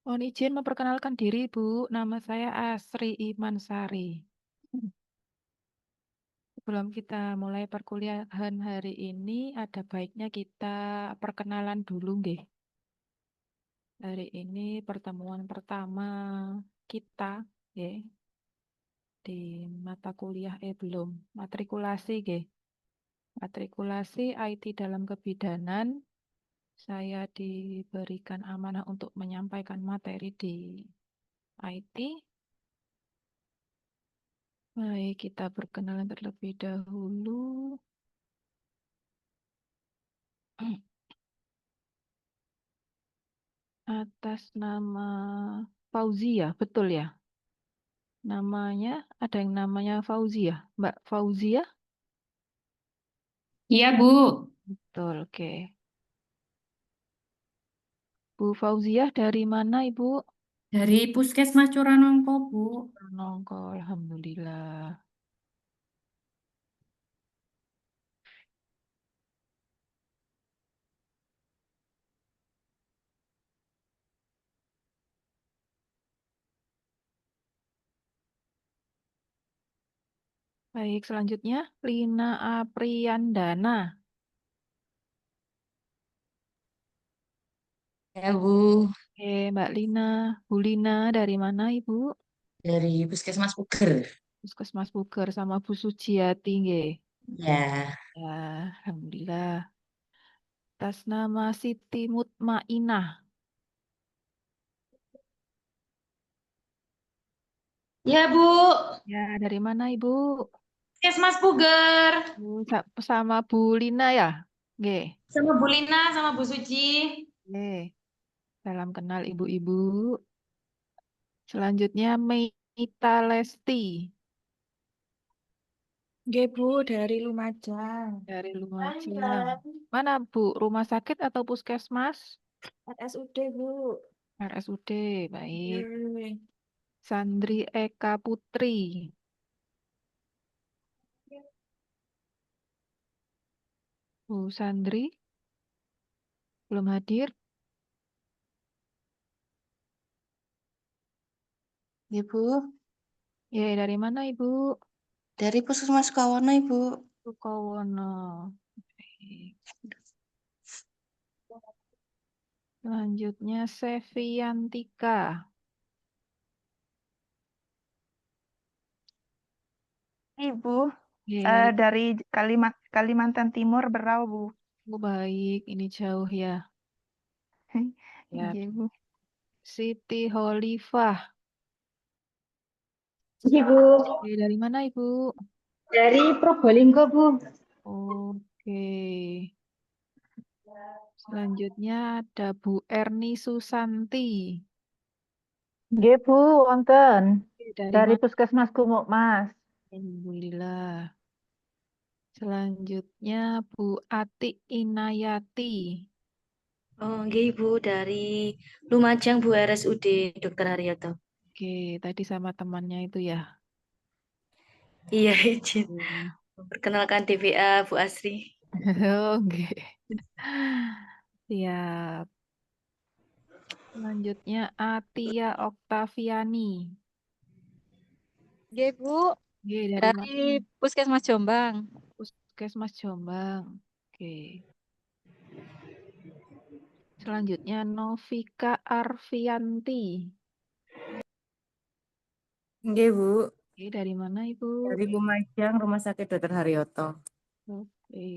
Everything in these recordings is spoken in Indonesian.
Mohon izin memperkenalkan diri, Bu. Nama saya Asri Imansari. Sebelum kita mulai perkuliahan hari ini, ada baiknya kita perkenalan dulu, nggih. Hari ini pertemuan pertama kita, nggih, di mata kuliah belum matrikulasi, nggih. Matrikulasi IT dalam kebidanan. Saya diberikan amanah untuk menyampaikan materi di IT. Baik, kita perkenalan terlebih dahulu. Atas nama Fauzia, betul ya? Namanya ada yang namanya Fauzia, Mbak Fauzia? Iya, Bu. Betul, oke. Bu Fauzia dari mana, Ibu? Dari Puskesmas Curanongko, Bu. Nongko, Alhamdulillah. Baik, selanjutnya Lina Apriandana. Ya, Bu. Oke, Mbak Lina. Bu Lina dari mana, Ibu? Dari Puskesmas Puger. Puskesmas Buger sama Bu Sujiati, nggih. Ya. Ya, Alhamdulillah. Atas nama Siti Mutmainah. Ya, Bu. Ya, dari mana Ibu? Puskesmas Puger. Sama Bu Lina ya? Oke. Sama Bu Lina, sama Bu Suci. Oke. Salam kenal ibu-ibu. Selanjutnya Meita Lesti Nggih, Bu, dari Lumajang. dari Lumajang. Mana Bu? Rumah sakit atau puskesmas? RSUD, Bu. RSUD, baik. Nggih. Sandri Eka Putri. Bu Sandri belum hadir. Ibu, Ya, dari mana Ibu? dari Puskesmas Sukawono, Ibu. Sukowono. Baik. Selanjutnya Seviantika. Ibu, Ya, dari dari Kalimantan Timur, Berau, Bu. baik. Ini jauh ya. Ya, Nggih, Bu. Siti Holifah. Ibu, Dari mana Ibu? dari Probolinggo, Bu. Oke. Selanjutnya ada Bu Erni Susanti. Nggih, Bu, wonten. Dari Dari mana? Puskesmas Gumuk, Mas. Alhamdulillah. Selanjutnya Bu Atik Inayati. Oh, nggih, Ibu, dari Lumajang, Bu, RSUD Dr. Haryoto. Oke, tadi sama temannya itu ya. Iya, izin. Hmm. Perkenalkan DBA, Bu Asri. Oke. Siap. Selanjutnya Atia Oktaviani. Nggih, Bu, Oke, dari dari mana? Puskesmas Jombang. Puskesmas Jombang. Oke. Selanjutnya Novika Arfianti. Nggih, Bu. Oke, dari mana Ibu? Dari Lumajang, Rumah Sakit Dr. Haryoto. Oke.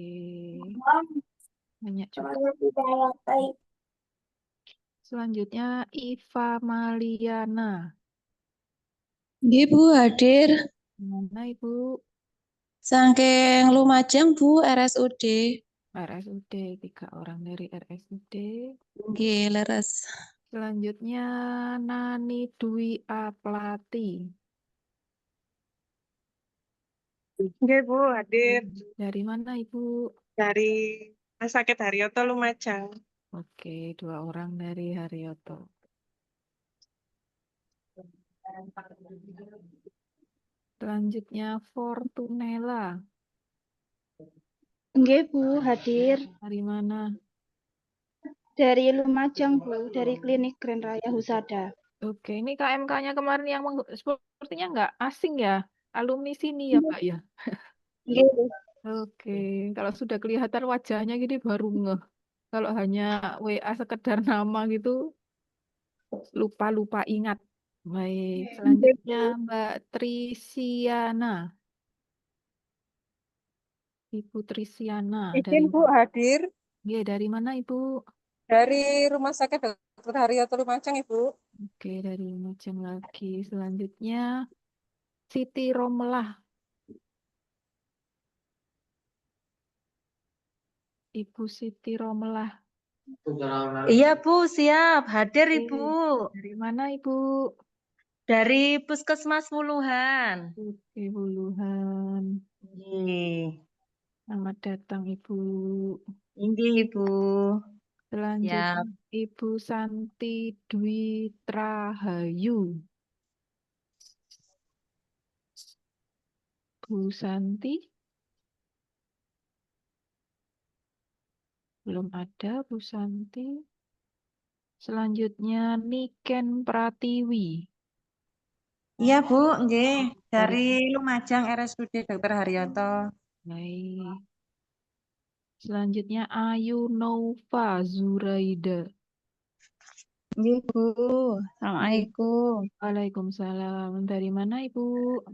Banyak juga. Selanjutnya Iva Maliana. Nggih, Bu, hadir. Mana Ibu? Saking Lumajang, Bu, RSUD. RSUD, 3 orang dari RSUD. Nggih, leres. Selanjutnya Nani Dwi Aplati. Nggih, Bu, hadir Dari mana Ibu? dari Rumah Sakit Haryoto Lumajang. Oke, 2 orang dari Haryoto. Selanjutnya Fortunella. Nggih, Bu, hadir Dari mana? Dari Lumajang, Bu, dari Klinik Grand Raya Husada. Oke, ini KMK-nya kemarin yang sepertinya nggak asing ya, alumni sini ya Pak ya. Nggih, Bu. Oke, kalau sudah kelihatan wajahnya gini baru ngeh. Kalau hanya WA sekedar nama gitu, lupa-lupa ingat. Baik, Nggih, selanjutnya Bu. Mbak Trisiana. Ibu Trisiana dari Izin Bu hadir ya, dari mana Ibu? dari Rumah Sakit Dr. Haryoto Lumajang, Ibu. Oke, dari Lumajang lagi. Selanjutnya Siti Romelah. Ibu Siti Romelah. Iya, Bu, siap. Hadir, Ibu. Dari mana Ibu? Dari Puskesmas Wuluhan. Oke, Buluhan. Nggih. Selamat datang Ibu. Nggih, Ibu. Selanjutnya Siap. Ibu Santi Dwi Trahayu. Bu Santi? Belum ada Bu Santi. Selanjutnya Niken Pratiwi. Iya, Bu, nggih. Dari Lumajang RSUD Dr. Haryoto. Baik. Selanjutnya Ayu Nova Zuraida. Nggih, Bu. Assalamualaikum. Waalaikumsalam. Dari mana Ibu?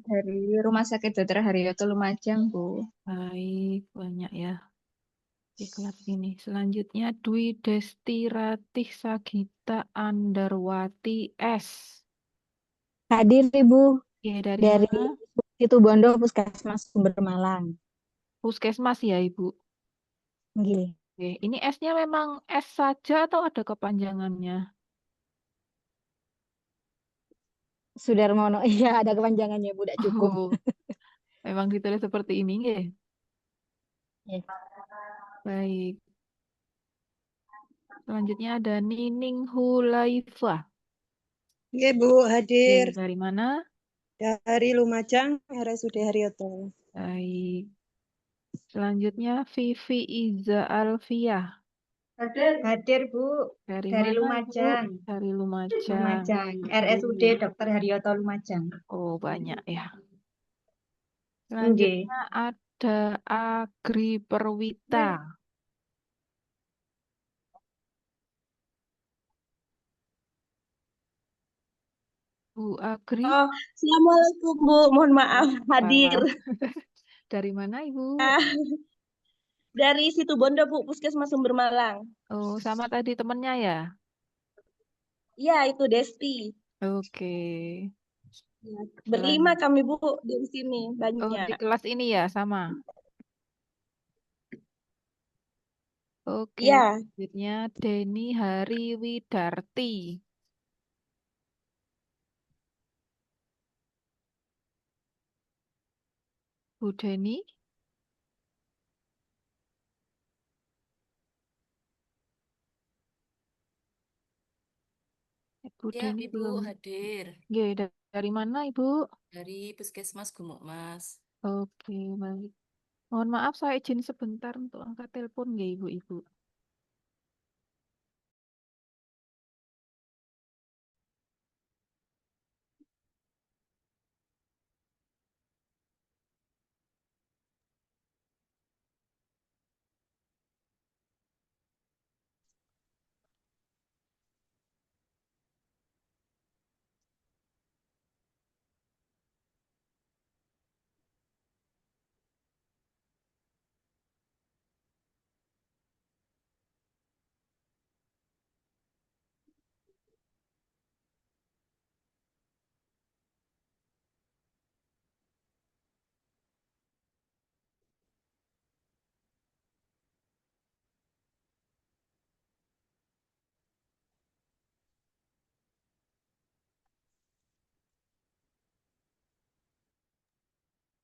Dari Rumah Sakit Dr. Haryoto Lumajang, Bu. Baik, banyak ya di kelas ini. Selanjutnya Dwi Desti Ratih Sagita Andarwati S. Hadir Ibu Oke, dari dari mana? Situbondo Puskesmas Sumber Malang. Puskesmas ya Ibu. Nggih. Oke, ini S-nya memang S saja atau ada kepanjangannya? Sudarmono. Iya, ada kepanjangannya Bu, tidak cukup. Oh, memang ditulis seperti ini nggih. Iya. Baik. Selanjutnya ada Nining Hulaifah. Nggih, Bu Oke, hadir dari mana? dari Lumajang RSUD Haryoto. Baik. Selanjutnya Vivi Iza Alfiah. Hadir, Bu. Dari Dari mana, Lumajang. Ibu? Dari Lumajang. Lumajang. RSUD Dr. Haryoto Lumajang. Oh, banyak ya. Nggih. Selanjutnya ada Agri Perwita. Bu Agri. Oh, Assalamualaikum, Bu. Mohon maaf hadir. Dari mana, Ibu? Dari Situbondo, Bu, Puskesmas Sumber Malang. Oh, sama tadi temennya ya? Iya, itu Desti. Oke. Berlima Selan- kami, Bu, di sini. Oh, Banyak. di kelas ini ya, sama. Oke. Iya. Selanjutnya Deni Hari Widarti. Bu Deni. Bu Ya, Deni Ibu belum. hadir Oke, dari mana, Ibu? dari Puskesmas Gumuk Mas. Oke, baik. Mohon maaf, saya izin sebentar untuk angkat telepon, nggak Ibu-Ibu?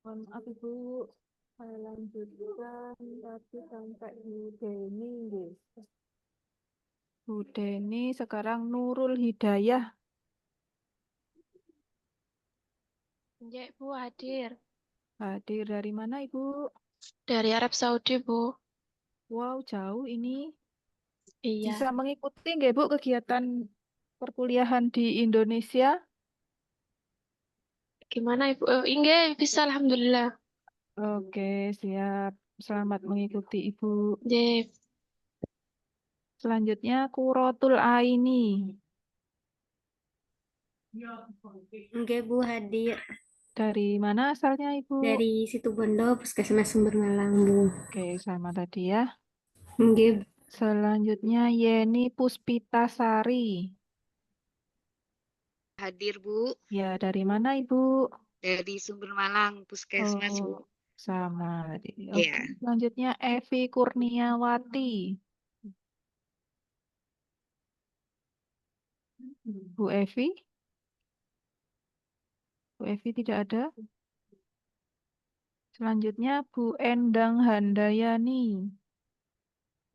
Mohon maaf Ibu, saya lanjutkan tapi sampai Bu Deni, nggih. Bu Deni sekarang Nurul Hidayah. Nggih, Bu, hadir. Hadir dari mana Ibu? Dari Arab Saudi, Bu. Wow, jauh ini. Iya. Bisa mengikuti nggih Bu kegiatan perkuliahan di Indonesia? Gimana Ibu? Inggih, bisa alhamdulillah. Oke, siap. Selamat mengikuti Ibu. Nggih. Selanjutnya Kurotul Aini. Enggak, Bu, hadir Dari mana asalnya Ibu? dari Situbondo, Puskesmas Sumber Malang, Bu. Oke, sama tadi ya. Enggak, Selanjutnya Yeni Puspitasari. Hadir, Bu, Ya, dari mana Ibu? dari Sumber Malang, Puskesmas, Bu. Oh, sama tadi. Iya. Oke, selanjutnya Evi Kurniawati. Bu Evi? Bu Evi tidak ada. Selanjutnya Bu Endang Handayani.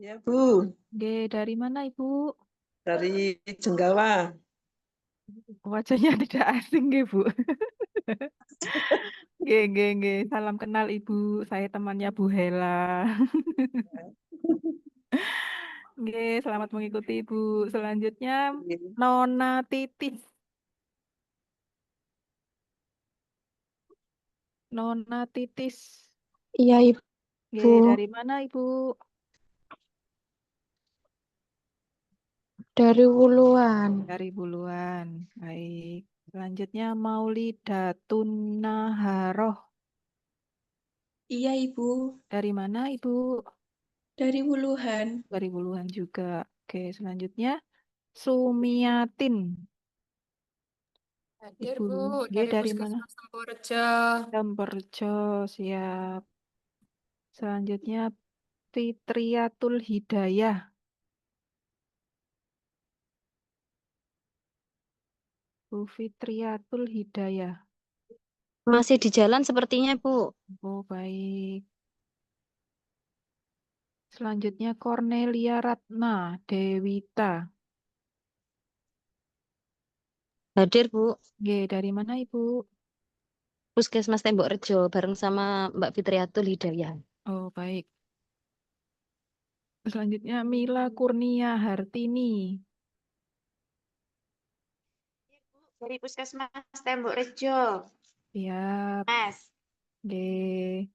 Ya, Bu, Oke, dari mana Ibu? dari Jenggawa. Wajahnya tidak asing nggih, Bu. Nggih. Salam kenal Ibu. Saya temannya Bu Hela. Nggih, selamat mengikuti Ibu. Selanjutnya Nona Titis. Nona Titis. Iya Ibu. Nggih, dari mana Ibu? Dari Wuluan. Dari Buluan. Baik. Selanjutnya Maulidatun Naharoh. Iya, Ibu. Dari mana Ibu? Dari Wuluhan. Dari Buluan juga. Oke, selanjutnya Sumiatin. Hadir, Ibu. Bu, Nggih, dari dari mana? Puskesmas Temporejo. Temperjo, siap. Selanjutnya Fitriatul Hidayah. Bu Fitriatul Hidayah. Masih di jalan sepertinya, Bu. Oh, baik. Selanjutnya Cornelia Ratna Dewita. Hadir, Bu. Nggih, dari mana Ibu? Puskesmas Tembok Rejo bareng sama Mbak Fitriatul Hidayah. Oh, baik. Selanjutnya Mila Kurnia Hartini. Dari Puskesmas Tembok Rejo. Siap. Mas. Nggih.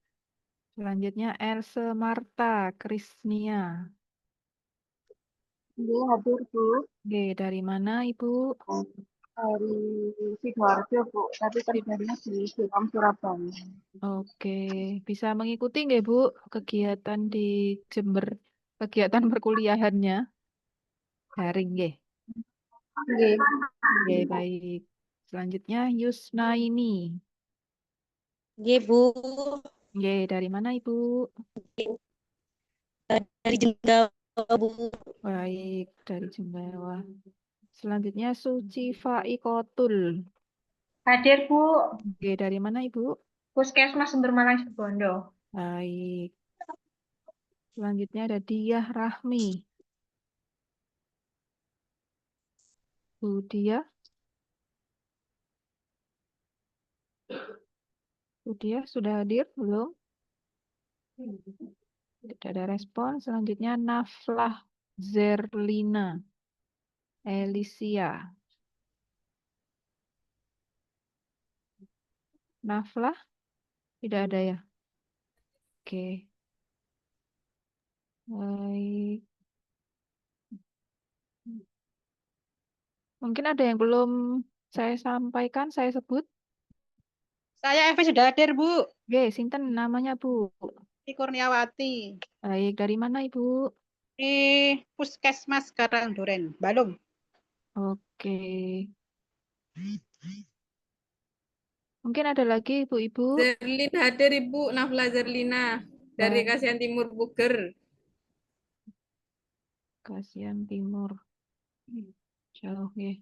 Selanjutnya Else Marta Krisnia. Nggih, hadir, Bu. Nggih, dari mana Ibu? Dari Sidoarjo, Bu. Tapi kerjanya di Siram, Surabaya. Oke, bisa mengikuti nggak Bu kegiatan di Jember, kegiatan perkuliahannya? Daring nggih. Nggih. Nggih, baik. Selanjutnya Yusna ini. Nggih, Bu. Nggih, dari mana Ibu? Dari Jenggawa, Bu. Baik, dari Jember. Selanjutnya Suci Faikotul. Hadir, Bu. Nggih, dari mana Ibu? Puskesmas Sumber Malang Situbondo. Baik. Selanjutnya ada Diah Rahmi. Bu Diah. Bu Diah sudah hadir belum? Tidak ada respon. Selanjutnya Naflah Zerlina Elisia. Naflah tidak ada ya? Oke. Baik. Mungkin ada yang belum saya sampaikan, saya sebut. Saya Evi sudah hadir, Bu. Oke, sinten namanya Bu? Di Kurniawati. Baik, dari mana Ibu? Di Puskesmas Karangduren, Balung. Oke. Mungkin ada lagi Ibu-ibu. Zerlin hadir, Ibu. Nafla Zerlina dari Baik. Kasihan Timur Buger. Kasihan Timur. Jauh ya.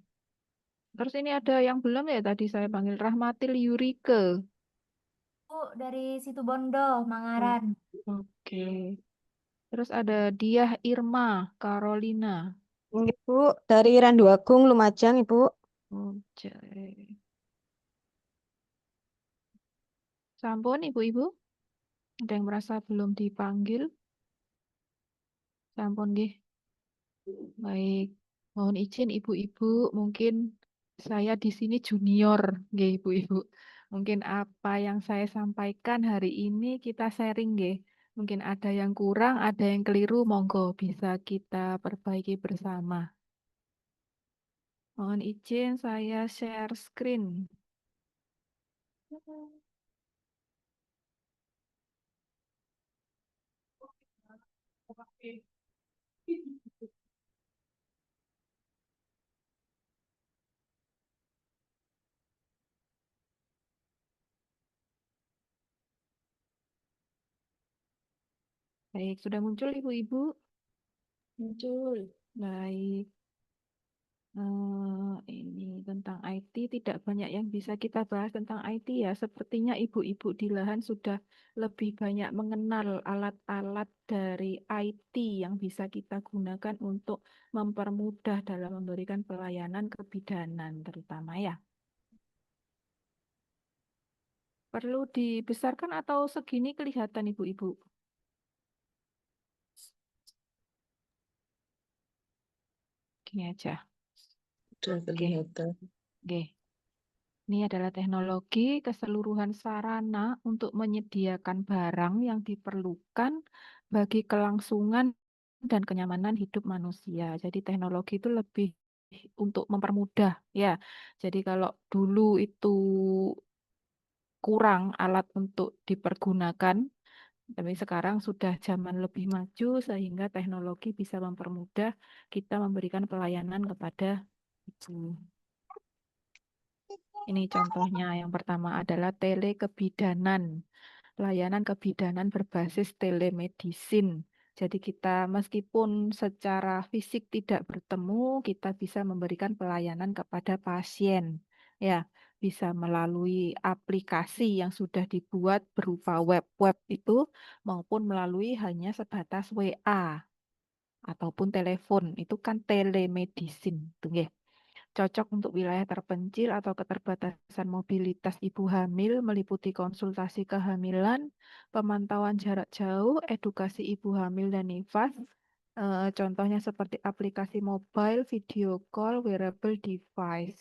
Terus ini ada yang belum ya tadi saya panggil Rahmatil Yurike. Bu, dari Situbondo, Mangaran. Oke. Terus ada Diah Irma Carolina. Ibu, dari Randuagung, Lumajang, Ibu. Oke. Sampun Ibu-ibu. Ada yang merasa belum dipanggil? Sampun nggih. Baik, mohon izin ibu-ibu, mungkin saya di sini junior, nggih ibu-ibu. Mungkin apa yang saya sampaikan hari ini kita sharing nggih. Mungkin ada yang kurang, ada yang keliru, monggo bisa kita perbaiki bersama. Mohon izin saya share screen. Baik, sudah muncul ibu-ibu? Muncul. Baik. Ini tentang IT tidak banyak yang bisa kita bahas tentang IT ya. Sepertinya ibu-ibu di lahan sudah lebih banyak mengenal alat-alat dari IT yang bisa kita gunakan untuk mempermudah dalam memberikan pelayanan kebidanan terutama ya. Perlu dibesarkan atau segini kelihatan ibu-ibu? Gini aja. Sudah Oke. kelihatan. Oke. Ini adalah teknologi keseluruhan sarana untuk menyediakan barang yang diperlukan bagi kelangsungan dan kenyamanan hidup manusia. Jadi teknologi itu lebih untuk mempermudah ya. Jadi kalau dulu itu kurang alat untuk dipergunakan, tapi sekarang sudah zaman lebih maju sehingga teknologi bisa mempermudah kita memberikan pelayanan kepada ibu. Ini contohnya yang pertama adalah telekebidanan. Layanan kebidanan berbasis telemedicine. Jadi kita meskipun secara fisik tidak bertemu, kita bisa memberikan pelayanan kepada pasien. Ya, bisa melalui aplikasi yang sudah dibuat berupa web-web itu maupun melalui hanya sebatas WA ataupun telepon. Itu kan telemedicine, tuh nggih. Cocok untuk wilayah terpencil atau keterbatasan mobilitas ibu hamil meliputi konsultasi kehamilan, pemantauan jarak jauh, edukasi ibu hamil dan nifas. Contohnya seperti aplikasi mobile, video call, wearable device.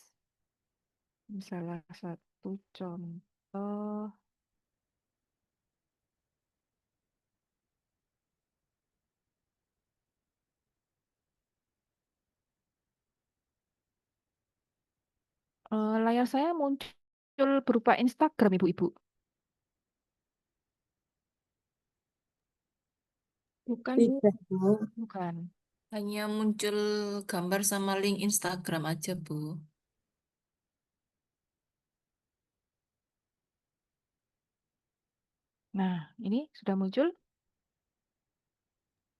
Salah satu contoh. Layar saya muncul berupa Instagram, ibu-ibu. Bukan, Bu. Tidak, Bu. Bukan. Hanya muncul gambar sama link Instagram aja, Bu. Nah, ini sudah muncul?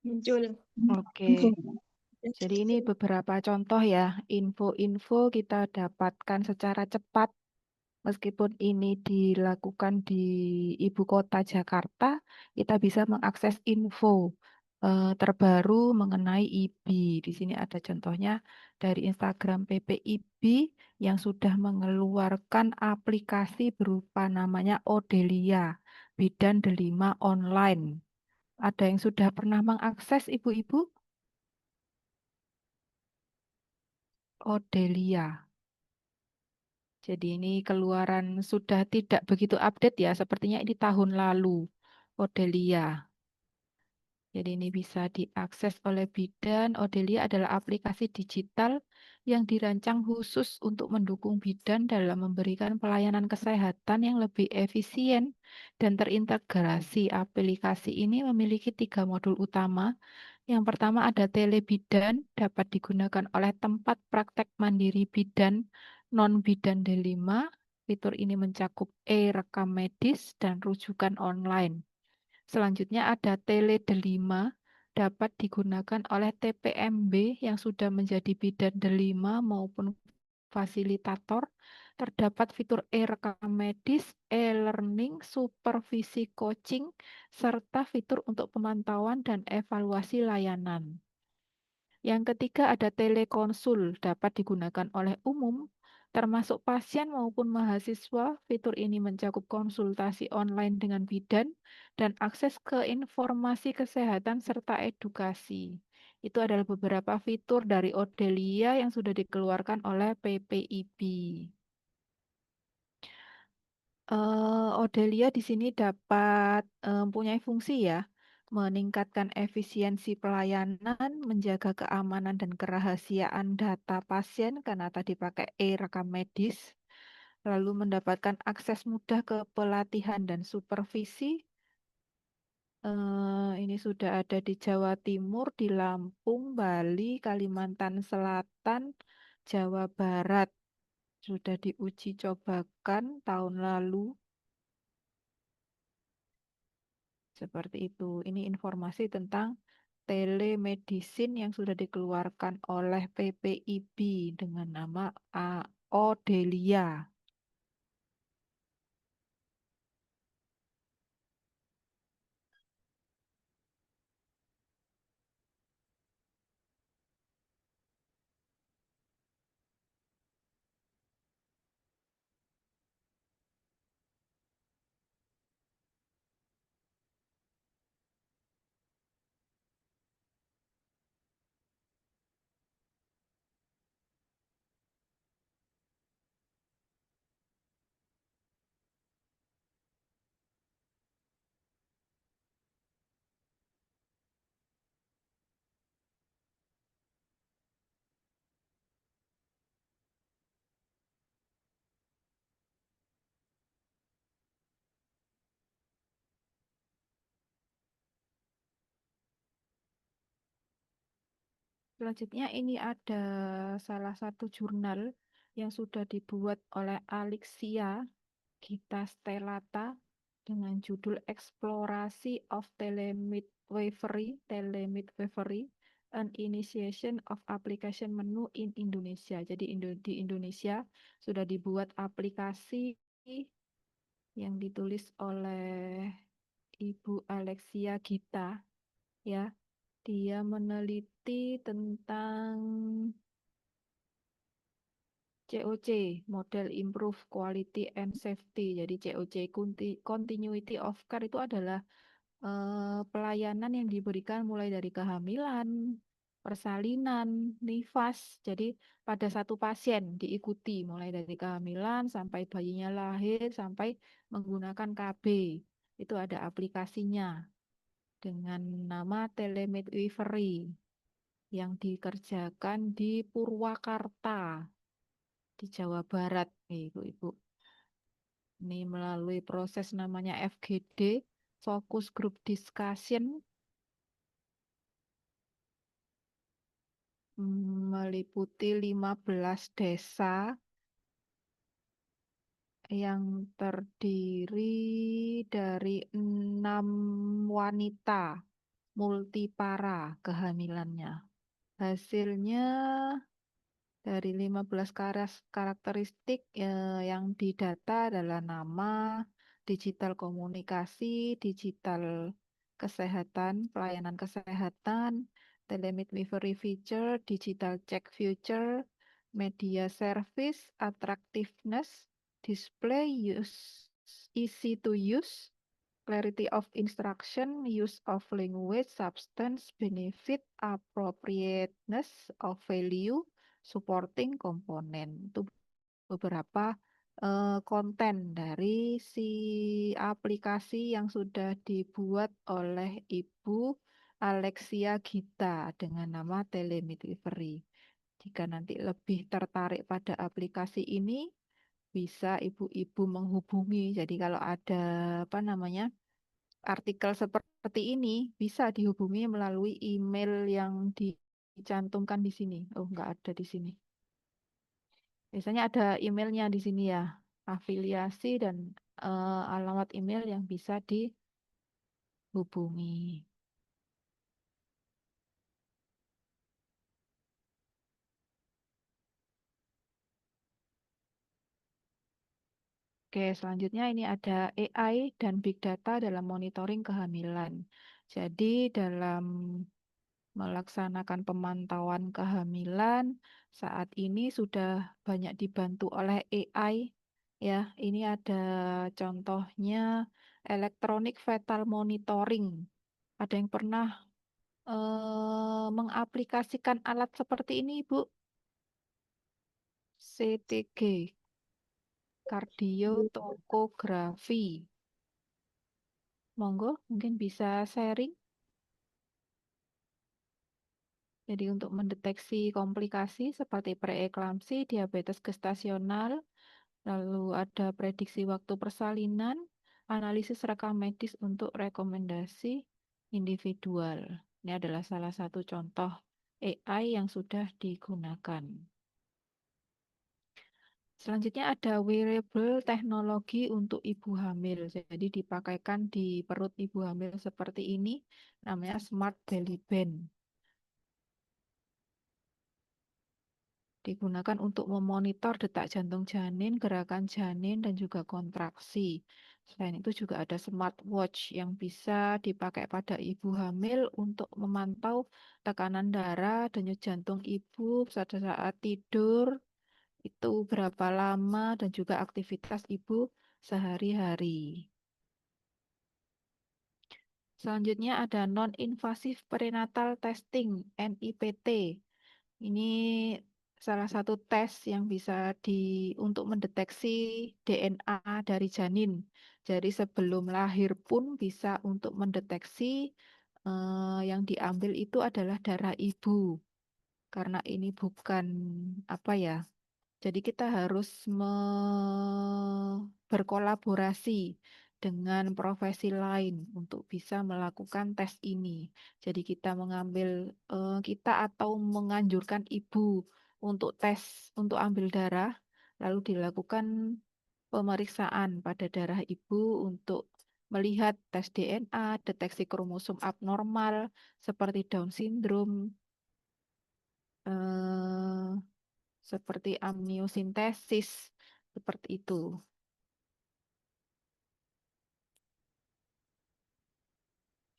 Muncul. Oke. Jadi ini beberapa contoh ya, info-info kita dapatkan secara cepat meskipun ini dilakukan di ibu kota Jakarta, kita bisa mengakses info terbaru mengenai IBI. Di sini ada contohnya dari Instagram PPIB yang sudah mengeluarkan aplikasi berupa namanya Odelia, Bidan Delima Online. Ada yang sudah pernah mengakses ibu-ibu? Odelia. Jadi ini keluaran sudah tidak begitu update ya, sepertinya ini tahun lalu, Odelia. Jadi ini bisa diakses oleh bidan. Odelia adalah aplikasi digital yang dirancang khusus untuk mendukung bidan dalam memberikan pelayanan kesehatan yang lebih efisien dan terintegrasi. Aplikasi ini memiliki 3 modul utama. Yang pertama ada telebidan, dapat digunakan oleh tempat praktek mandiri bidan, non-bidan D5. Fitur ini mencakup e-rekam medis dan rujukan online. Selanjutnya ada Tele-Delima, dapat digunakan oleh TPMB yang sudah menjadi bidan Delima maupun fasilitator. Terdapat fitur e-rekam medis, e-learning, supervisi coaching, serta fitur untuk pemantauan dan evaluasi layanan. Yang ketiga ada telekonsul, dapat digunakan oleh umum, termasuk pasien maupun mahasiswa. Fitur ini mencakup konsultasi online dengan bidan dan akses ke informasi kesehatan serta edukasi. Itu adalah beberapa fitur dari Odelia yang sudah dikeluarkan oleh PPIB. Odelia di sini dapat mempunyai fungsi ya, meningkatkan efisiensi pelayanan, menjaga keamanan dan kerahasiaan data pasien karena tadi pakai e-rekam medis, lalu mendapatkan akses mudah ke pelatihan dan supervisi. Ini sudah ada di Jawa Timur, di Lampung, Bali, Kalimantan Selatan, Jawa Barat. Sudah diuji cobakan tahun lalu. Seperti itu. Ini informasi tentang telemedicine yang sudah dikeluarkan oleh PPIB dengan nama Odelia. Selanjutnya ini ada salah satu jurnal yang sudah dibuat oleh Alexia Gita Stelata dengan judul Eksplorasi of Telemidwifery, an Initiation of Application Menu in Indonesia. Jadi di Indonesia sudah dibuat aplikasi yang ditulis oleh Ibu Alexia Gita, ya. Dia meneliti tentang COC, Model Improve Quality and Safety. Jadi COC, Continuity of Care, itu adalah pelayanan yang diberikan mulai dari kehamilan, persalinan, nifas. Jadi pada satu pasien diikuti mulai dari kehamilan sampai bayinya lahir sampai menggunakan KB. Itu ada aplikasinya dengan nama Telemidwifery yang dikerjakan di Purwakarta, di Jawa Barat, Ibu-ibu. Ini melalui proses namanya FGD, Focus Group Discussion, meliputi 15 desa yang terdiri dari 6 wanita multipara kehamilannya. Hasilnya dari 15 karakteristik yang didata adalah nama, digital komunikasi, digital kesehatan, pelayanan kesehatan, telemidwifery feature, digital check future, media service, attractiveness, display use, easy to use, clarity of instruction, use of language, substance, benefit, appropriateness of value, supporting komponen. Itu beberapa konten dari si aplikasi yang sudah dibuat oleh Ibu Alexia Gita dengan nama Telemidwifery. Jika nanti lebih tertarik pada aplikasi ini, bisa ibu-ibu menghubungi. Jadi kalau ada artikel seperti ini bisa dihubungi melalui email yang dicantumkan di sini. Oh, nggak ada di sini. Biasanya ada emailnya di sini ya, afiliasi dan alamat email yang bisa dihubungi. Oke, selanjutnya ini ada AI dan Big Data dalam monitoring kehamilan. Jadi dalam melaksanakan pemantauan kehamilan saat ini sudah banyak dibantu oleh AI. Ya, ini ada contohnya Electronic Fetal Monitoring. Ada yang pernah mengaplikasikan alat seperti ini, Bu. CTG, kardiotokografi. Monggo, mungkin bisa sharing. Jadi untuk mendeteksi komplikasi seperti preeklamsi, diabetes gestasional, lalu ada prediksi waktu persalinan, analisis rekam medis untuk rekomendasi individual. Ini adalah salah satu contoh AI yang sudah digunakan. Selanjutnya ada wearable teknologi untuk ibu hamil. Jadi dipakaikan di perut ibu hamil seperti ini, namanya Smart Belly Band. Digunakan untuk memonitor detak jantung janin, gerakan janin, dan juga kontraksi. Selain itu juga ada smartwatch yang bisa dipakai pada ibu hamil untuk memantau tekanan darah, denyut jantung ibu pada saat tidur, itu berapa lama, dan juga aktivitas ibu sehari-hari. Selanjutnya ada non-invasive prenatal testing, NIPT. Ini salah satu tes yang bisa untuk mendeteksi DNA dari janin. Jadi sebelum lahir pun bisa untuk mendeteksi yang diambil itu adalah darah ibu. Karena ini bukan jadi kita harus berkolaborasi dengan profesi lain untuk bisa melakukan tes ini. Jadi kita menganjurkan ibu untuk tes, untuk ambil darah, lalu dilakukan pemeriksaan pada darah ibu untuk melihat tes DNA, deteksi kromosom abnormal seperti Down syndrome, seperti amniosintesis, seperti itu.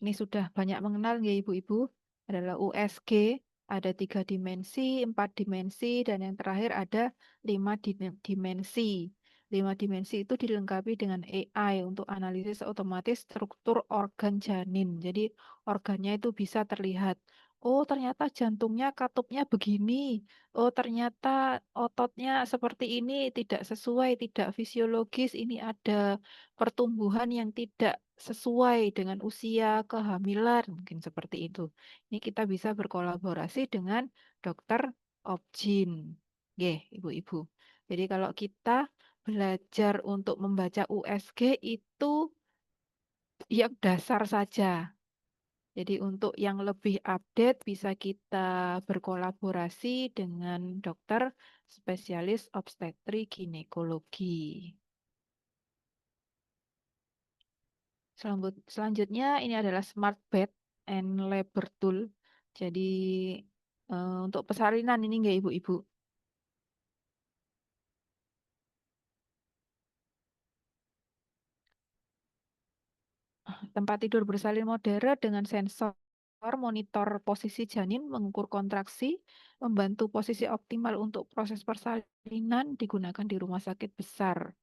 Ini sudah banyak mengenal ya Ibu-Ibu, adalah USG, ada 3 dimensi, 4 dimensi, dan yang terakhir ada 5 dimensi. 5 dimensi itu dilengkapi dengan AI untuk analisis otomatis struktur organ janin. Jadi organnya itu bisa terlihat. Oh, ternyata jantungnya katupnya begini. Oh, ternyata ototnya seperti ini, tidak sesuai, tidak fisiologis. Ini ada pertumbuhan yang tidak sesuai dengan usia kehamilan, mungkin seperti itu. Ini kita bisa berkolaborasi dengan dokter Obgyn. Nggih, Ibu-ibu. Jadi kalau kita belajar untuk membaca USG itu yang dasar saja. Jadi untuk yang lebih update bisa kita berkolaborasi dengan dokter spesialis obstetri ginekologi. Selanjutnya ini adalah Smart Bed and Labor Tool. Jadi untuk persalinan ini enggak Ibu-ibu? Tempat tidur bersalin modern dengan sensor, monitor posisi janin, mengukur kontraksi, membantu posisi optimal untuk proses persalinan, digunakan di rumah sakit besar.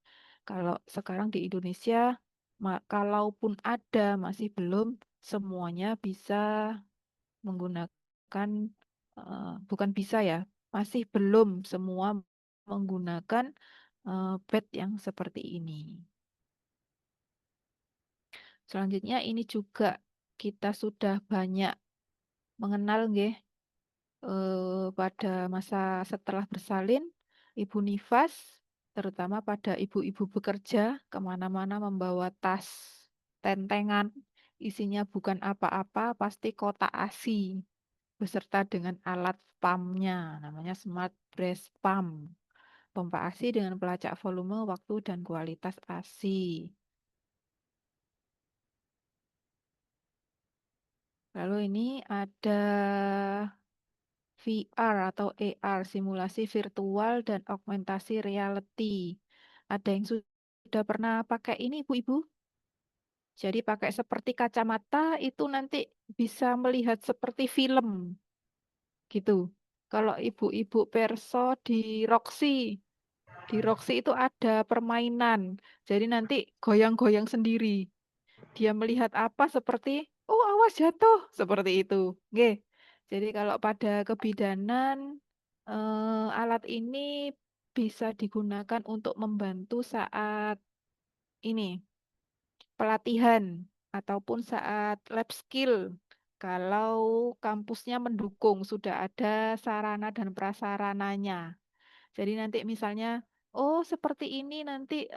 Kalau sekarang di Indonesia, kalaupun ada, masih belum semuanya bisa menggunakan, bukan bisa ya, masih belum semua menggunakan bed yang seperti ini. Selanjutnya ini juga kita sudah banyak mengenal nggih, pada masa setelah bersalin, ibu nifas, terutama pada ibu-ibu bekerja, kemana-mana membawa tas tentengan, isinya bukan apa-apa, pasti kotak ASI, beserta dengan alat pump-nya, namanya Smart Breast Pump. Pompa ASI dengan pelacak volume, waktu, dan kualitas ASI. Lalu ini ada VR atau AR, simulasi virtual dan augmentasi reality. Ada yang sudah pernah pakai ini, Ibu-Ibu? Jadi pakai seperti kacamata itu nanti bisa melihat seperti film. Gitu. Kalau ibu-ibu perso di Roxy itu ada permainan. Jadi nanti goyang-goyang sendiri. Dia melihat apa seperti, oh awas awas jatuh, seperti itu. Nggih. Jadi kalau pada kebidanan alat ini bisa digunakan untuk membantu saat ini pelatihan ataupun saat lab skill. Kalau kampusnya mendukung, sudah ada sarana dan prasarananya. Jadi nanti misalnya, oh seperti ini nanti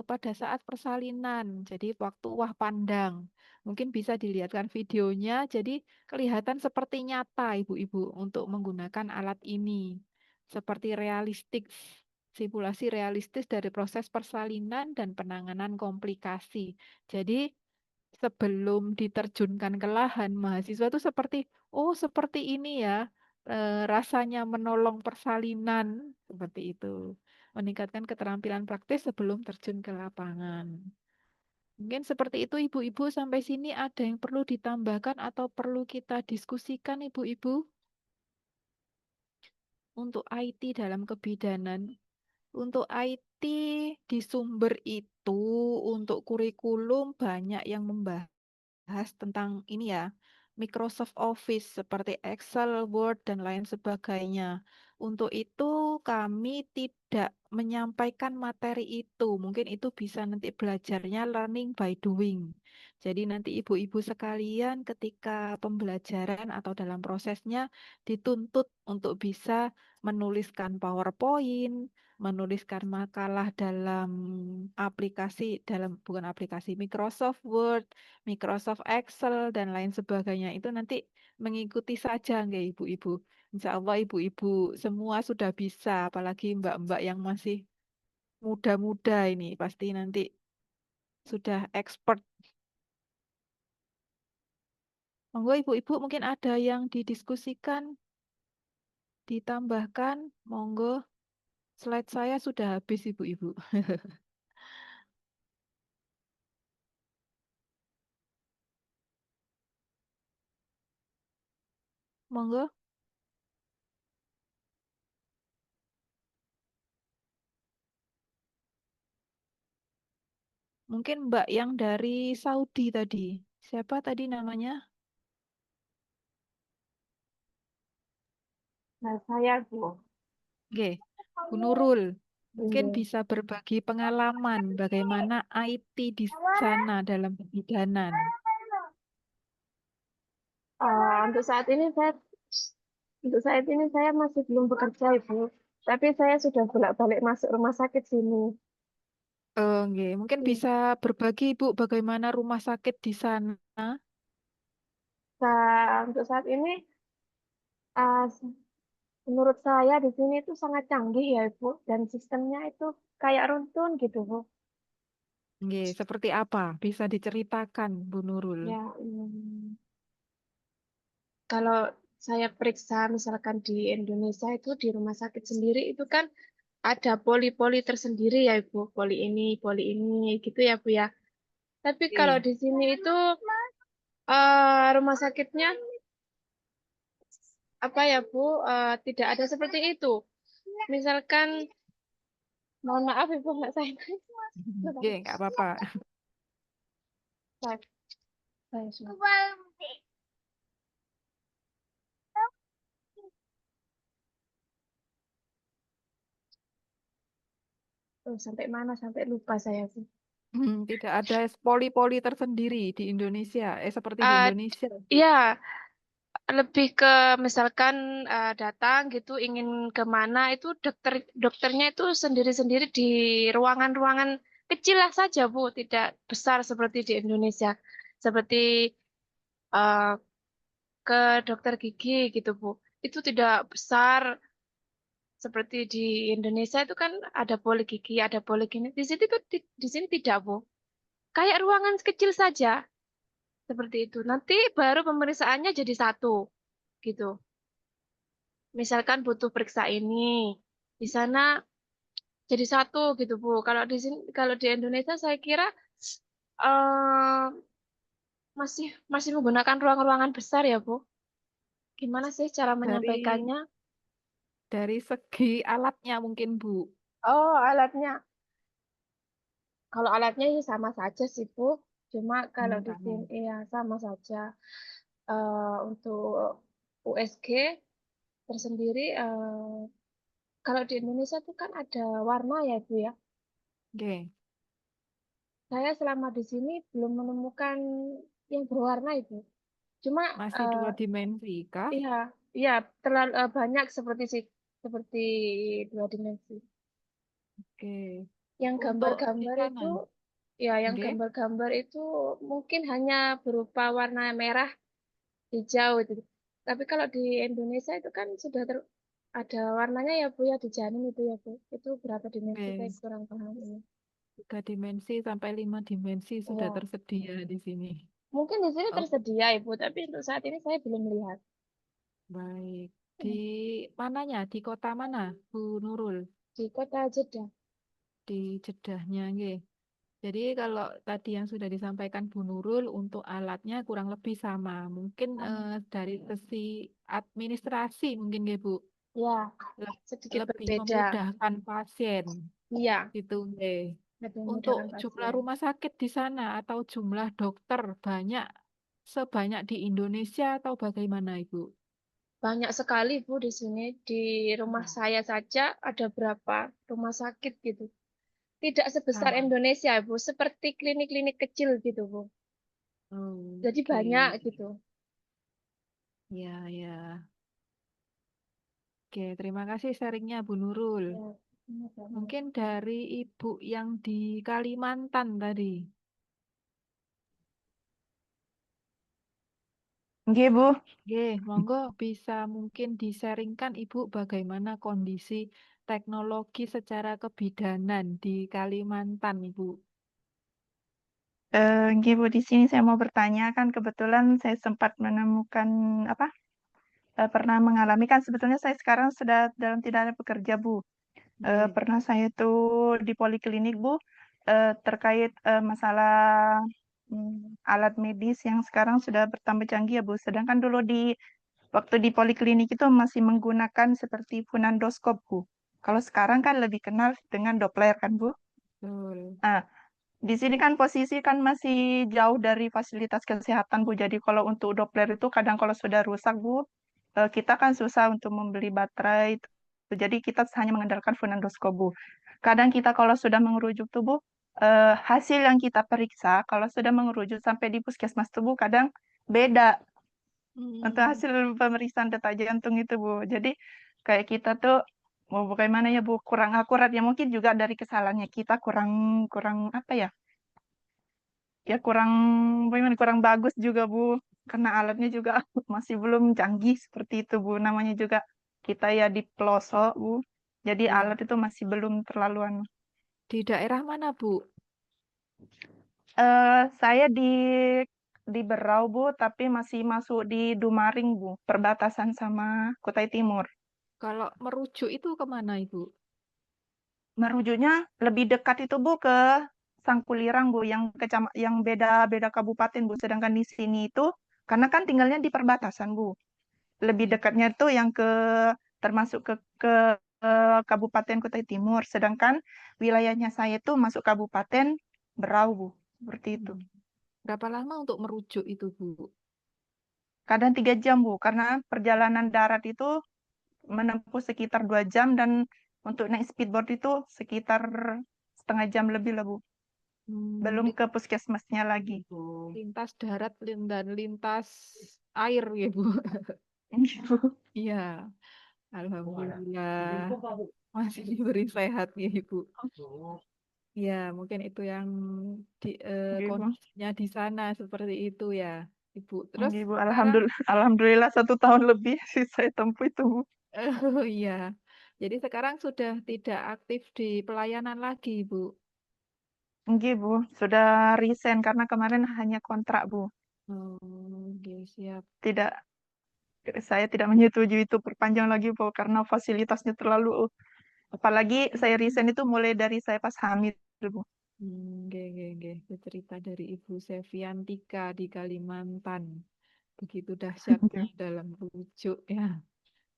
pada saat persalinan, jadi waktu wah pandang. Mungkin bisa dilihatkan videonya, jadi kelihatan seperti nyata ibu-ibu untuk menggunakan alat ini. Seperti realistik, simulasi realistis dari proses persalinan dan penanganan komplikasi. Jadi sebelum diterjunkan ke lahan, mahasiswa itu seperti, oh seperti ini ya, rasanya menolong persalinan, seperti itu. Meningkatkan keterampilan praktis sebelum terjun ke lapangan. Mungkin seperti itu ibu-ibu, sampai sini ada yang perlu ditambahkan atau perlu kita diskusikan ibu-ibu? Untuk IT dalam kebidanan. Untuk IT di sumber itu, untuk kurikulum banyak yang membahas tentang ini ya, Microsoft Office seperti Excel, Word, dan lain sebagainya. Untuk itu kami tidak menyampaikan materi itu. Mungkin itu bisa nanti belajarnya learning by doing. Jadi nanti ibu-ibu sekalian ketika pembelajaran atau dalam prosesnya dituntut untuk bisa menuliskan PowerPoint, menuliskan makalah dalam bukan aplikasi Microsoft Word, Microsoft Excel, dan lain sebagainya. Itu nanti mengikuti saja nggak ibu-ibu. Insya Allah ibu-ibu semua sudah bisa, apalagi mbak-mbak yang masih muda-muda ini pasti nanti sudah expert. Monggo ibu-ibu mungkin ada yang didiskusikan, ditambahkan, monggo. Slide saya sudah habis ibu-ibu. Monggo. Mungkin Mbak yang dari Saudi tadi. Siapa tadi namanya? Nah, saya Bu. Oke, Bu Nurul. Mungkin Iya. bisa berbagi pengalaman bagaimana IT di sana dalam kebidanan. Untuk saat ini saya masih belum bekerja, Ibu. Tapi saya sudah bolak-balik masuk rumah sakit sini. Oke, mungkin bisa berbagi Ibu bagaimana rumah sakit di sana. Untuk saat ini, uh, menurut saya di sini itu sangat canggih ya, Ibu. Dan sistemnya itu kayak runtun gitu, Bu. Oke, seperti apa? Bisa diceritakan, Bu Nurul. Ya, kalau saya periksa misalkan di Indonesia itu di rumah sakit sendiri itu kan ada poli-poli tersendiri ya Ibu, poli ini gitu ya Bu ya. Tapi kalau Oke. di sini itu rumah sakitnya apa ya Bu, tidak ada seperti itu. Misalkan, mohon maaf Ibu nggak saya. Oke, nggak apa-apa. Sampai mana? Sampai lupa saya Bu. Tidak ada poli-poli tersendiri di Indonesia, seperti di Indonesia. Iya, lebih ke misalkan datang gitu ingin kemana itu dokternya itu sendiri-sendiri di ruangan-ruangan kecil lah saja Bu, tidak besar seperti di Indonesia, seperti eh, ke dokter gigi gitu Bu, itu tidak besar seperti di Indonesia. Itu kan ada poli gigi, ada poli gini, di sini tuh di sini tidak Bu, kayak ruangan kecil saja seperti itu, nanti baru pemeriksaannya jadi satu gitu. Misalkan butuh periksa ini, di sana jadi satu gitu Bu. Kalau di sini, kalau di Indonesia saya kira eh, masih menggunakan ruang-ruangan besar ya Bu. Gimana sih cara menyampaikannya? Dari segi alatnya mungkin Bu. Oh, alatnya. Kalau alatnya ya sama saja sih Bu. Cuma kalau di kamu. sini ya sama saja. Untuk USG tersendiri, kalau di Indonesia tuh kan ada warna ya Bu ya. Oke, Saya selama di sini belum menemukan yang berwarna itu. Cuma masih 2 dimensi kah? iya, iya terlalu banyak seperti 2 dimensi. Oke, Yang untuk di gambar-gambar sana, itu, ya yang oke, gambar-gambar itu mungkin hanya berupa warna merah, hijau itu. Tapi kalau di Indonesia itu kan sudah ada warnanya ya Bu ya, dijamin itu ya Bu. Itu berapa dimensi saya oke. kurang paham ya. 3 dimensi sampai 5 dimensi sudah Iya. tersedia di sini. Mungkin di sini Oh, tersedia Ibu, tapi untuk saat ini saya belum melihat. baik. Di mananya? Di kota mana, Bu Nurul? Di kota Jeddah. Di Jedahnya, nggih. Jadi kalau tadi yang sudah disampaikan Bu Nurul untuk alatnya kurang lebih sama. Mungkin dari sisi administrasi mungkin nggih Bu, Ya, le- sedikit lebih berbeda. memudahkan pasien Iya, gitu nggih. lebih Untuk memudahkan jumlah pasien. rumah sakit di sana atau jumlah dokter banyak sebanyak di Indonesia atau bagaimana Ibu? Banyak sekali Bu di sini. Di rumah saya saja ada berapa rumah sakit gitu. Tidak sebesar Sama. Indonesia Bu, seperti klinik-klinik kecil gitu Bu. Jadi banyak Oke, gitu. ya ya. Oke, terima kasih sharingnya Bu Nurul. Ya, sama-sama. Mungkin dari Ibu yang di Kalimantan tadi. Nggih, Bu. Oke, monggo bisa mungkin di-sharingkan Ibu bagaimana kondisi teknologi secara kebidanan di Kalimantan, Ibu. Nggih, Bu, di sini saya mau bertanya, kan kebetulan saya sempat menemukan apa, pernah mengalami, kan sebetulnya saya sekarang sudah dalam tidak ada pekerja, Bu. Oke. Pernah saya tuh di poliklinik, Bu, terkait, masalah, alat medis yang sekarang sudah bertambah canggih ya, Bu. Sedangkan dulu waktu di poliklinik itu masih menggunakan seperti funendoskop, Bu. Kalau sekarang kan lebih kenal dengan Doppler kan, Bu. Betul. Nah, di sini kan posisi kan masih jauh dari fasilitas kesehatan, Bu. Jadi kalau untuk Doppler itu kadang kalau sudah rusak, Bu, kita kan susah untuk membeli baterai. Jadi kita hanya mengandalkan funendoskop, Bu. Kadang kita kalau sudah mengerujuk tubuh, hasil yang kita periksa, kalau sudah mengerujuk sampai di puskesmas tubuh, kadang beda untuk hasil pemeriksaan detak jantung itu, Bu. Jadi kayak kita tuh mau bagaimana ya, Bu, kurang akurat ya, mungkin juga dari kesalahannya kita kurang kurang apa ya? Ya kurang bagaimana, kurang bagus juga, Bu. Karena alatnya juga masih belum canggih seperti itu, Bu. Namanya juga kita ya di pelosok, Bu. Jadi Ya. alat itu masih belum terlaluan. Di daerah mana, Bu? Saya di Berau, Bu, tapi masih masuk di Dumaring, Bu, perbatasan sama Kutai Timur. Kalau merujuk itu kemana, Ibu? Merujuknya lebih dekat itu, Bu, ke Sangkulirang, Bu, yang beda-beda kabupaten, Bu. Sedangkan di sini itu karena kan tinggalnya di perbatasan, Bu. Lebih dekatnya itu yang termasuk ke Kabupaten Kutai Timur. Sedangkan wilayahnya saya itu masuk Kabupaten Berau, Bu. Seperti itu. Berapa lama untuk merujuk itu, Bu? Kadang 3 jam, Bu, karena perjalanan darat itu menempuh sekitar 2 jam dan untuk naik speedboat itu sekitar setengah jam lebih lah, Bu. Belum ke puskesmasnya lagi. Lintas darat dan lintas air ya, Bu. Iya, alhamdulillah masih diberi sehat ya, Ibu. Ya, mungkin itu yang kondisinya di sana seperti itu ya, Ibu. Terus Ibu, sekarang, alhamdulillah 1 tahun lebih sih saya tempuh itu, Bu. oh iya, jadi sekarang sudah tidak aktif di pelayanan lagi, Ibu. Nggih, Bu, sudah resign karena kemarin hanya kontrak, Bu. Oh, oke, siap. Saya tidak menyetujui itu perpanjang lagi, Bu, karena fasilitasnya terlalu, apalagi saya resign itu mulai dari saya pas hamil, Bu. Oke. Itu cerita dari Ibu Seviantika di Kalimantan. Begitu dahsyatnya dalam rujuk ya.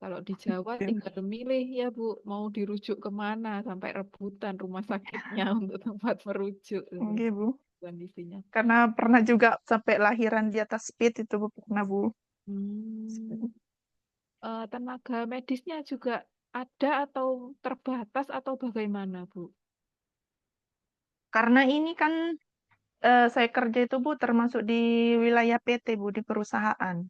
Kalau di Jawa tinggal milih ya, Bu, mau dirujuk kemana sampai rebutan rumah sakitnya untuk tempat merujuk. Nggih, Bu. kondisinya. Karena pernah juga sampai lahiran di atas speed itu Bu, pernah Bu. Hmm. Tenaga medisnya juga ada atau terbatas atau bagaimana, Bu? Karena ini kan saya kerja itu Bu termasuk di wilayah PT Bu, di perusahaan.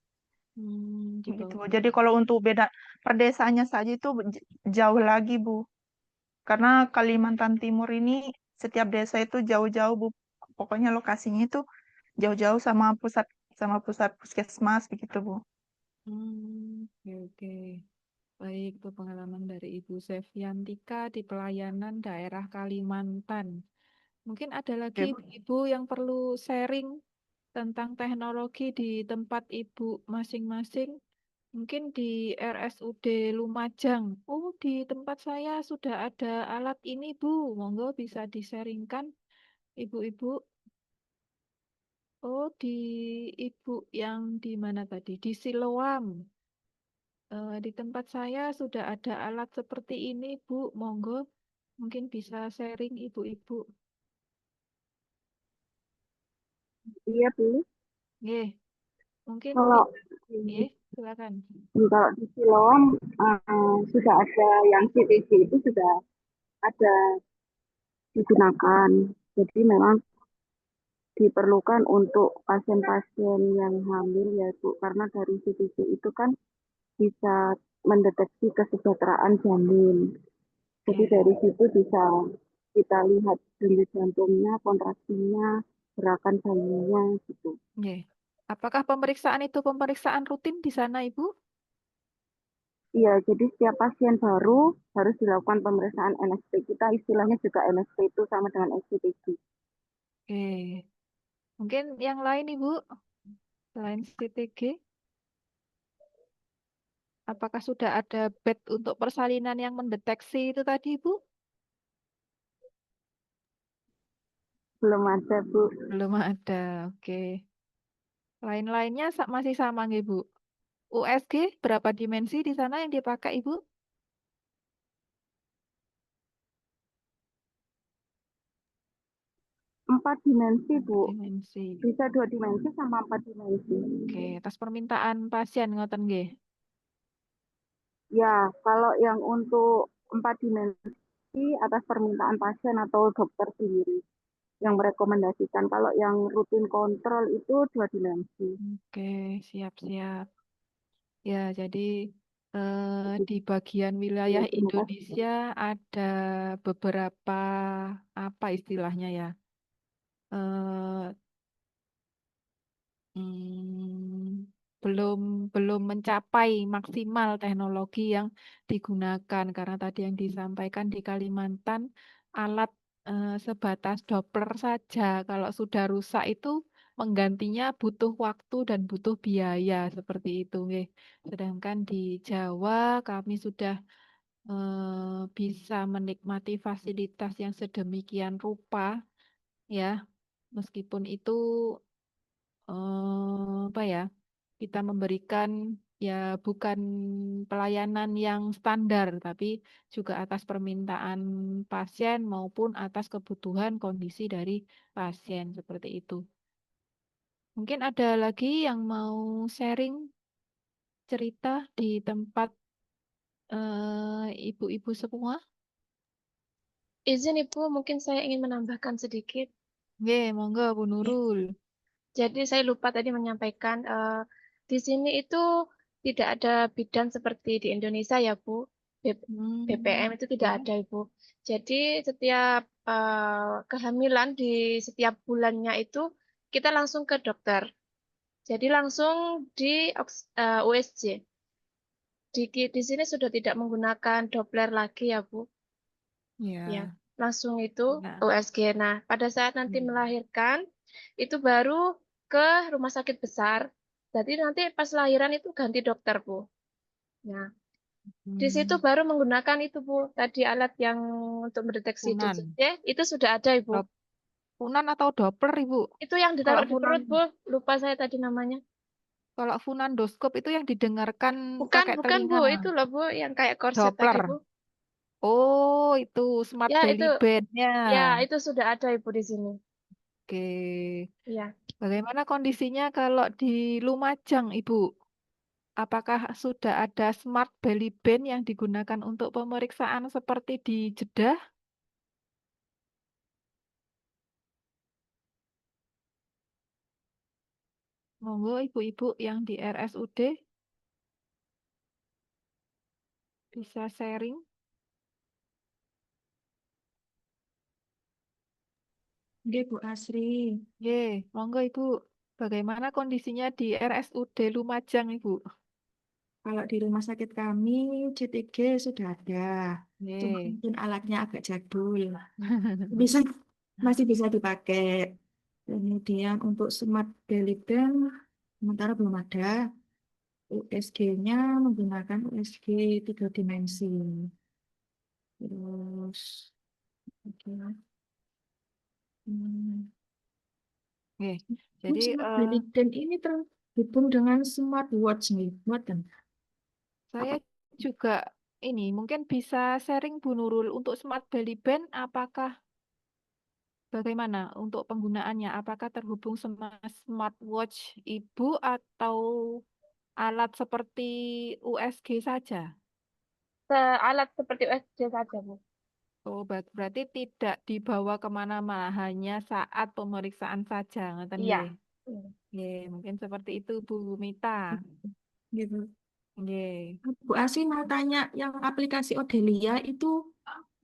Di Gitu Bu. bawah. Jadi kalau untuk beda perdesanya saja itu jauh lagi Bu. Karena Kalimantan Timur ini setiap desa itu jauh-jauh Bu. Pokoknya lokasinya itu jauh-jauh sama pusat puskesmas begitu Bu. Oke, oke. Baik, itu pengalaman dari Ibu Sevyantika di pelayanan daerah Kalimantan. Mungkin ada lagi Bu. ibu yang perlu sharing tentang teknologi di tempat Ibu masing-masing. Mungkin di RSUD Lumajang. Oh, di tempat saya sudah ada alat ini, Bu. Monggo bisa di-sharingkan, Ibu-ibu. Oh, di Ibu yang di mana tadi? Di Siloam. Di tempat saya sudah ada alat seperti ini, Bu. Monggo, mungkin bisa sharing Ibu-ibu. Iya, Bu. Nggih, mungkin Kalau nggih, silakan. kalau di Siloam sudah ada yang CTG itu sudah ada digunakan. Jadi memang diperlukan untuk pasien-pasien yang hamil ya Bu, karena dari CTG itu kan bisa mendeteksi kesejahteraan janin. Jadi dari situ bisa kita lihat denyut jantungnya, kontraksinya, gerakan bayinya gitu. Nggih. Apakah pemeriksaan itu pemeriksaan rutin di sana, Ibu? Iya, jadi setiap pasien baru harus dilakukan pemeriksaan NSP. Kita istilahnya juga NSP itu sama dengan SCTG. Oke. Mungkin yang lain, Ibu, selain CTG? Apakah sudah ada bed untuk persalinan yang mendeteksi itu tadi, Bu? Belum ada, Bu. Belum ada, oke. Lain-lainnya masih sama nggih, Bu? USG berapa dimensi di sana yang dipakai, Ibu? 4 dimensi, Bu. Dimensi. Bisa 2 dimensi sama 4 dimensi. Oke, atas permintaan pasien ngoten nggih. Ya, kalau yang untuk 4 dimensi atas permintaan pasien atau dokter sendiri yang merekomendasikan. Kalau yang rutin kontrol itu 2 dimensi. Oke, siap-siap. Ya, jadi di bagian wilayah Indonesia ada beberapa apa istilahnya ya? Belum mencapai maksimal teknologi yang digunakan karena tadi yang disampaikan di Kalimantan alat sebatas Doppler saja. Kalau sudah rusak itu menggantinya butuh waktu dan butuh biaya seperti itu, nggih. Sedangkan di Jawa kami sudah bisa menikmati fasilitas yang sedemikian rupa, ya. Meskipun itu apa ya, kita memberikan ya bukan pelayanan yang standar, tapi juga atas permintaan pasien maupun atas kebutuhan kondisi dari pasien seperti itu. Mungkin ada lagi yang mau sharing cerita di tempat ibu-ibu semua? Izin Ibu, mungkin saya ingin menambahkan sedikit. Nggih, monggo Bu Nurul. Jadi saya lupa tadi menyampaikan di sini itu tidak ada bidan seperti di Indonesia ya Bu. BPM itu tidak ada Ibu. Jadi setiap kehamilan di setiap bulannya itu kita langsung ke dokter. Jadi langsung di USG. Di sini sudah tidak menggunakan Doppler lagi ya Bu. Ya, langsung itu USG. Nah, pada saat nanti melahirkan itu baru ke rumah sakit besar. Jadi nanti pas lahiran itu ganti dokter, Bu. Nah, di situ baru menggunakan itu, Bu. Tadi alat yang untuk mendeteksi Funan. DCT itu sudah ada, Ibu. Funan atau Doppler, Ibu? Itu yang ditaruh di Kalau perut, Bu. Lupa saya tadi namanya. Kalau funandoskop itu yang didengarkan pakai Bukan, telinga. Bu. Itu loh, Bu, yang kayak korset Doppler. tadi, Bu. Oh, itu smart Ya, belly itu. band-nya. Ya, itu sudah ada, Ibu, di sini. Oke. Iya. Bagaimana kondisinya kalau di Lumajang, Ibu? Apakah sudah ada smart belly band yang digunakan untuk pemeriksaan seperti di Jeddah? Monggo ibu-ibu yang di RSUD bisa sharing. Nggih, Bu Asri. Monggo Ibu. Bagaimana kondisinya di RSUD Lumajang, Ibu? Kalau di rumah sakit kami, CTG sudah ada. Cuma mungkin alatnya agak jadul. Bisa, masih bisa dipakai. Kemudian untuk smart belly band, sementara belum ada. USG-nya menggunakan USG 3 dimensi. Terus, oke. Jadi smart belly band ini terhubung dengan smartwatch nih, buatan. saya juga ini mungkin bisa sharing Bu Nurul untuk smart belly band apakah bagaimana untuk penggunaannya? Apakah terhubung sama smartwatch Ibu atau alat seperti USG saja? Alat seperti USG saja, Bu. Oh, berarti tidak dibawa kemana-mana, hanya saat pemeriksaan saja, ngoten Iya. nggih. Mungkin seperti itu Bu Mita. Gitu. Nggih. Bu Asri mau tanya, yang aplikasi Odelia itu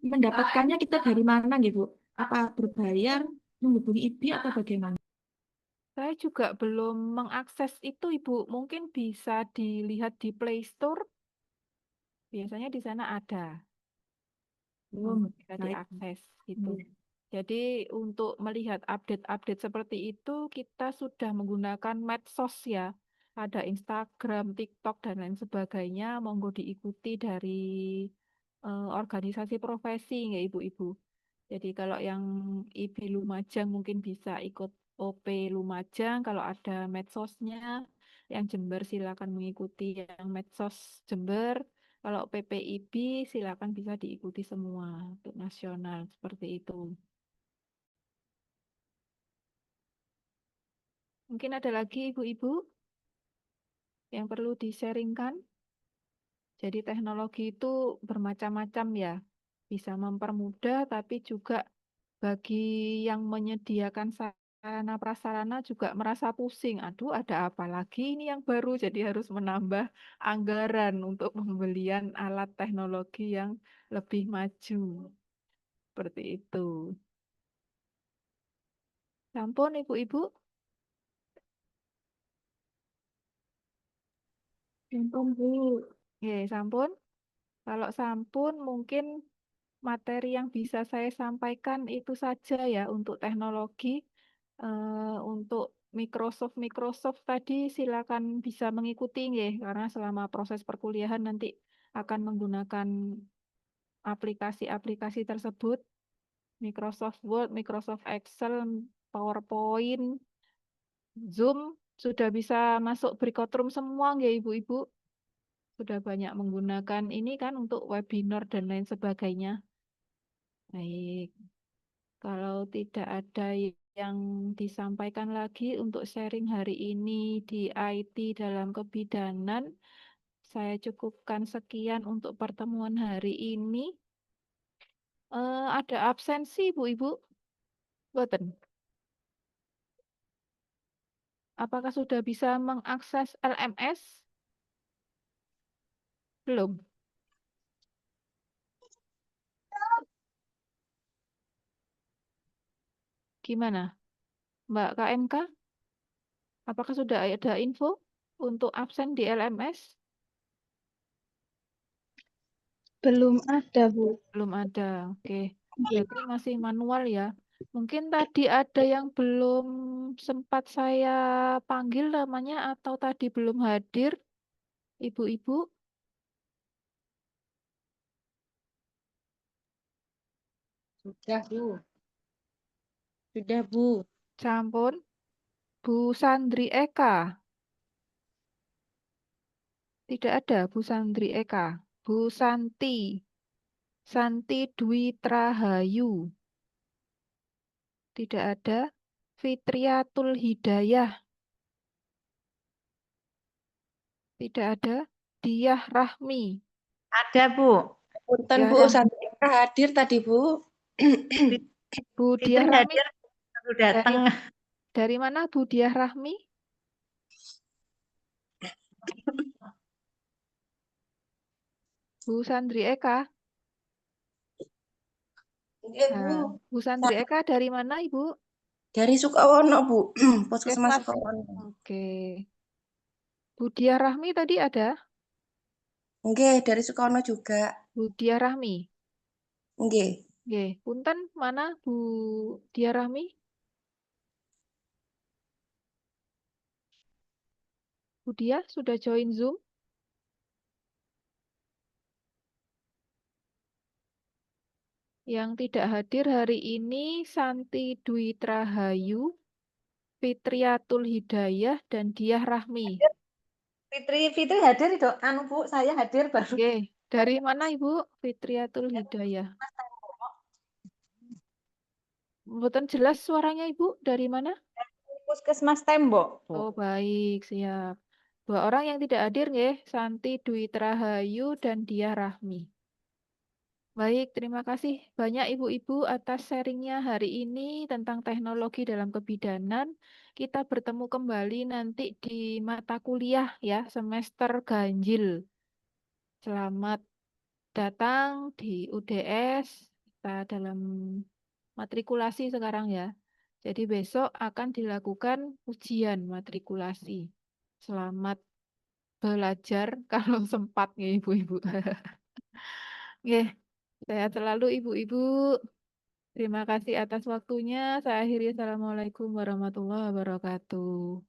mendapatkannya kita dari mana gitu? Apa berbayar, menghubungi IBI atau bagaimana? Saya juga belum mengakses itu, Ibu. Mungkin bisa dilihat di Play Store. Biasanya di sana ada. Bisa diakses gitu. Jadi untuk melihat update-update seperti itu, kita sudah menggunakan medsos ya. Ada Instagram, TikTok, dan lain sebagainya. Monggo diikuti dari organisasi profesi, nggak Ibu-Ibu. Jadi kalau yang IBI Lumajang mungkin bisa ikut OP Lumajang, kalau ada medsosnya, yang Jember silakan mengikuti yang medsos Jember, kalau PPIB silakan bisa diikuti semua untuk nasional seperti itu. Mungkin ada lagi ibu-ibu yang perlu di-sharingkan. Jadi teknologi itu bermacam-macam ya, bisa mempermudah tapi juga bagi yang menyediakan sarana prasarana juga merasa pusing. Aduh, ada apa lagi ini yang baru? Jadi harus menambah anggaran untuk pembelian alat teknologi yang lebih maju. Seperti itu. Sampun, Ibu-ibu? Sampun, Bu. Sampun. Kalau sampun mungkin materi yang bisa saya sampaikan itu saja ya untuk teknologi. Untuk Microsoft tadi silakan bisa mengikuti nggih, karena selama proses perkuliahan nanti akan menggunakan aplikasi-aplikasi tersebut. Microsoft Word, Microsoft Excel, PowerPoint, Zoom sudah bisa masuk breakout room semua nggih Ibu-ibu. Sudah banyak menggunakan ini kan untuk webinar dan lain sebagainya. Baik. Kalau tidak ada yang disampaikan lagi untuk sharing hari ini di IT dalam kebidanan, saya cukupkan sekian untuk pertemuan hari ini. Ada absensi, Bu-Ibu? Boten. Apakah sudah bisa mengakses LMS? Belum. Gimana? Mbak KMK? Apakah sudah ada info untuk absen di LMS? Belum ada, Bu. Belum ada, oke. Berarti masih manual ya. Mungkin tadi ada yang belum sempat saya panggil namanya atau tadi belum hadir, Ibu-ibu. Sudah, Bu. Sudah, Bu. Sampun. Bu Sandri Eka. Tidak ada Bu Sandri Eka. Bu Santi. Santi Dwi Trahayu. Tidak ada. Fitriatul Hidayah. Tidak ada. Diah Rahmi. Ada, Bu. Punten Diah Bu, Rahmi. Sandra hadir tadi Bu. Bu Fitri Diah Rahmi hadir baru datang. dari mana Bu Diah Rahmi? Bu Sandri Eka. Nggih, Bu. Nah, Bu Sandri Eka dari mana Ibu? Dari Sukawono, Bu. Puskesmas Puskesmas. Sukawono. Oke. Bu Diah Rahmi tadi ada? Nggih, dari Sukawono juga. Bu Diah Rahmi. Nggih. Oke, punten mana Bu Diah Rahmi? Bu Diah sudah join Zoom? Yang tidak hadir hari ini Santi Dwi Trahayu, Fitriatul Hidayah, dan Diah Rahmi. Fitri hadir, Dok. Anu, Bu, saya hadir baru. Oke, dari mana Ibu? Fitriatul Hidayah. Mboten jelas suaranya Ibu, dari mana? Puskesmas Tembok, Bu. Oh, baik, siap. 2 orang yang tidak hadir nggih, Santi Dwi Trahayu dan Diah Rahmi. Baik, terima kasih banyak Ibu-Ibu atas sharingnya hari ini tentang teknologi dalam kebidanan. Kita bertemu kembali nanti di mata kuliah ya, semester ganjil. Selamat datang di UDS. Kita dalam matrikulasi sekarang ya. Jadi besok akan dilakukan ujian matrikulasi. Selamat belajar kalau sempat ya Ibu-Ibu. Oke. Sehat selalu Ibu-Ibu. Terima kasih atas waktunya. Saya akhiri. Assalamualaikum warahmatullahi wabarakatuh.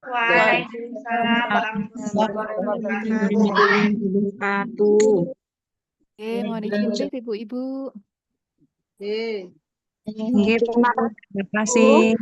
Waalaikumsalam warahmatullahi wabarakatuh. Oke, mohon izin lift Ibu-Ibu. Terima kasih.